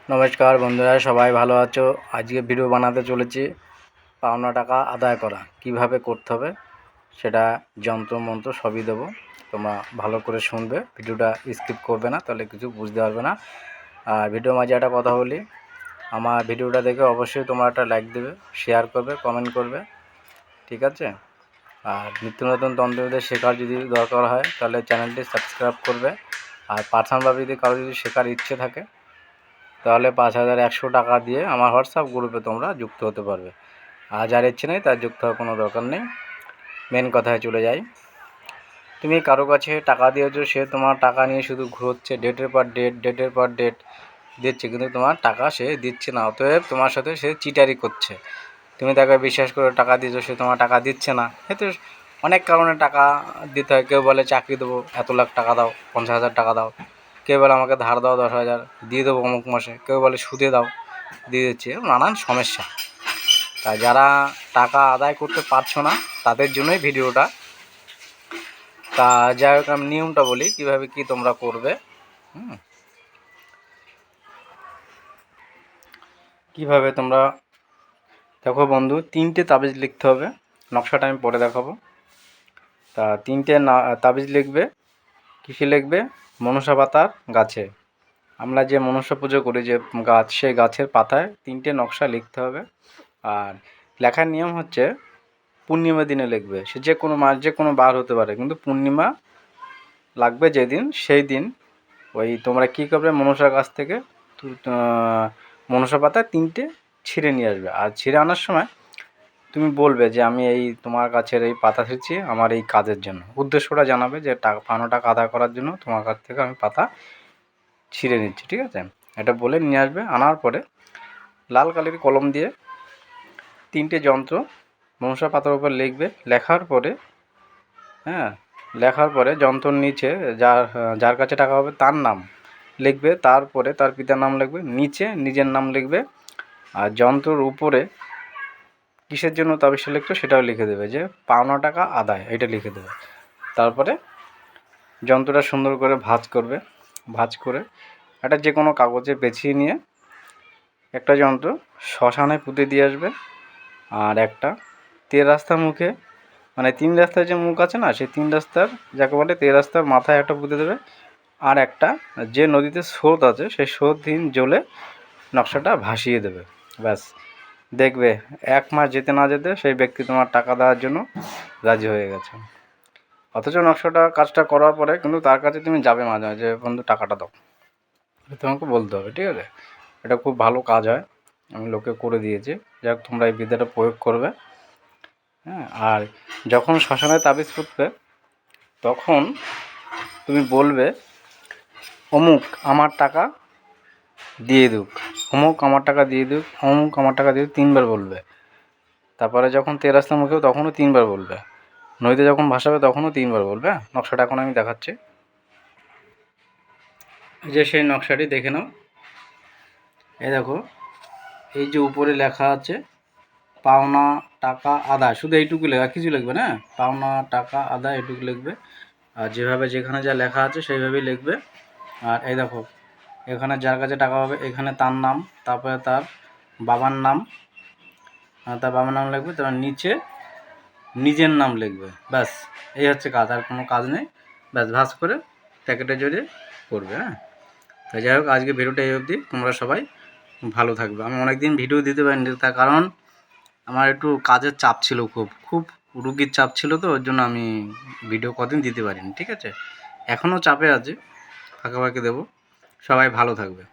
নমস্কার বন্ধুরা, সবাই ভালো আছো? আজকে ভিডিও বানাতে চলেছি পাওনা টাকা আদায় করা কিভাবে করতে হবে, সেটা যন্ত্র মন্ত্র সবই দেবো। তোমরা ভালো করে শুনবে, ভিডিওটা স্কিপ করবে না, তাহলে কিছু বুঝতে পারবে না। আর ভিডিওর মাঝে একটা কথা বলি, আমার ভিডিওটা দেখে অবশ্যই তোমরা একটা লাইক দেবে, শেয়ার করবে, কমেন্ট করবে, ঠিক আছে? আর নিত্য নতুন তন্ত্রবিদ্যা শেখার যদি দরকার হয় তাহলে চ্যানেলটি সাবস্ক্রাইব করবে। আর পার্সোনালভাবে যদি কারো যদি শেখার ইচ্ছে থাকে তাহলে 5100 টাকা দিয়ে আমার হোয়াটসঅ্যাপ গ্রুপে তোমরা যুক্ত হতে পারবে। আর যার ইচ্ছে নেই তার যুক্ত হওয়ার কোনো দরকার নেই। মেন কথায় চলে যাই, তুমি কারো কাছে টাকা দিয়েছো, সে তোমার টাকা নিয়ে শুধু ঘুরোচ্ছে, ডেটের পর ডেট দিচ্ছে, কিন্তু তোমার টাকা সে দিচ্ছে না। অতএব তোমার সাথে সে চিটারি করছে। তুমি তাকে বিশ্বাস করে টাকা দিয়েছো, সে তোমার টাকা দিচ্ছে না। এতে অনেক কারণে টাকা দিতে হয়। কেউ বলে চাকরি দেবো, এত লাখ টাকা দাও, 50,000 টাকা দাও। কেউ বলে আমাকে ধার দাও 10,000, দিয়ে দেবো অমুক মাসে। কেউ বলে সুদে দাও, দিয়ে দিচ্ছে। নানান সমস্যা। তাই যারা টাকা আদায় করতে পারছো না তাদের জন্যই ভিডিওটা। তা যাই হোক, আমি নিয়মটা বলি কীভাবে কী তোমরা করবে। কীভাবে তোমরা দেখো বন্ধু, 3টে তাবিজ লিখতে হবে। নকশাটা আমি পরে দেখাবো। তা 3টে তাবিজ লিখবে। কিসে লিখবে? মনসা পাতার গাছে। আমরা যে মনসা পুজো করি, যে গাছ, সেই গাছের পাতায় 3টে নকশা লিখতে হবে। আর লেখার নিয়ম হচ্ছে পূর্ণিমা দিনে লিখবে। সে যে কোনো মাস, যে কোনো বার হতে পারে, কিন্তু পূর্ণিমা লাগবে যেদিন, সেই দিন ওই তোমরা কী করবে, মনসা গাছ থেকে মনসা পাতায় 3টে ছিঁড়ে নিয়ে আসবে। আর ছিঁড়ে আনার সময় তুমি বলবে যে আমি এই তোমার গাছের এই পাতা ছিঁড়ছি আমার এই কাজের জন্য। উদ্দেশ্যটা জানাবে যে পাওনা টাকা আদায় করার জন্য তোমার কাছ থেকে আমি পাতা ছিঁড়ে নিচ্ছি, ঠিক আছে? এটা বলে নিয়ে আসবে। আনার পরে লাল কালির কলম দিয়ে 3টে যন্ত্র মনসা পাতার উপর লিখবে। লেখার পরে যন্ত্রর নিচে যার কাছে টাকা হবে তার নাম লিখবে। তারপরে তার পিতার নাম লিখবে, নিচে নিজের নাম লিখবে। আর যন্ত্রর উপরে কিসের জন্য তাবিজটা লিখছো সেটাও লিখে দেবে, যে পাওনা টাকা আদায়, এটা লিখে দেবে। তারপরে যন্ত্রটা সুন্দর করে ভাঁজ করবে। ভাঁজ করে একটা যে কোনো কাগজে পেঁচিয়ে নিয়ে একটা যন্ত্র শ্মশানে পুঁতে দিয়ে আসবে। আর একটা 3 রাস্তার মুখে, মানে 3 রাস্তার যে মুখ আছে না, সেই 3 রাস্তার, যাকে বলে 3 রাস্তার মাথায় একটা পুঁতে দেবে। আর একটা যে নদীতে স্রোত আছে সেই স্রোতহীন জলে নকশাটা ভাসিয়ে দেবে। ব্যাস, দেখবে 1 মাস যেতে না যেতে সেই ব্যক্তি তোমার টাকা দেওয়ার জন্য রাজি হয়ে গেছে। অথচ নকশাটা কাজটা করার পরে কিন্তু তার কাছে তুমি যাবে মাঝে মাঝে, বন্ধু টাকাটা দাও, তোমাকে বলতে হবে, ঠিক আছে? এটা খুব ভালো কাজ হয়, আমি লোকে করে দিয়েছি। যাই হোক, তোমরা এই বিদ্যাটা প্রয়োগ করবে। আর যখন শ্মশানে তাবিজ ফুটবে তখন তুমি বলবে অমুক আমার টাকা দিয়ে দিক, অমুক আমার টাকা দিয়ে দিক, অমুক আমার টাকা দিয়ে দিক, 3বার বলবে। তারপরে যখন 3 রাস্তার মুখেও তখনও 3বার বলবে। নদীতে যখন ভাসাবে তখনও 3বার বলবে। নকশাটা এখন আমি দেখাচ্ছি, যে সেই নকশাটি দেখে নাও। এই দেখো, এই যে উপরে লেখা আছে পাওনা টাকা আদায়, শুধু এইটুকু লেখা, কিছু লিখবে না। পাওনা টাকা আদায় এইটুকু লিখবে। আর যেভাবে যেখানে যা লেখা আছে সেইভাবেই লিখবে। আর এই দেখো, এখানে যার কাছে টাকা হবে এখানে তার নাম, তারপরে তার বাবার নাম, লিখবে। তারপর নিচে নিজের নাম লিখবে। ব্যাস, এই হচ্ছে কাজ, আর কোনো কাজ নেই। ব্যাস, ভাঁজ করে প্যাকেটে জড়িয়ে করবে। তাই যাই হোক, আজকে ভিডিওটা এই অবধি। তোমরা সবাই ভালো থাকবে। আমি অনেক দিন ভিডিও দিতে পারিনি, তার কারণ আমার একটু কাজের চাপ ছিল, খুব রুগীর চাপ ছিল, তো ওর জন্য আমি ভিডিও কদিন দিতে পারিনি, ঠিক আছে? এখনও চাপে আছে, ফাঁকে ফাঁকে দেবো। সবাই ভালো থাকবে।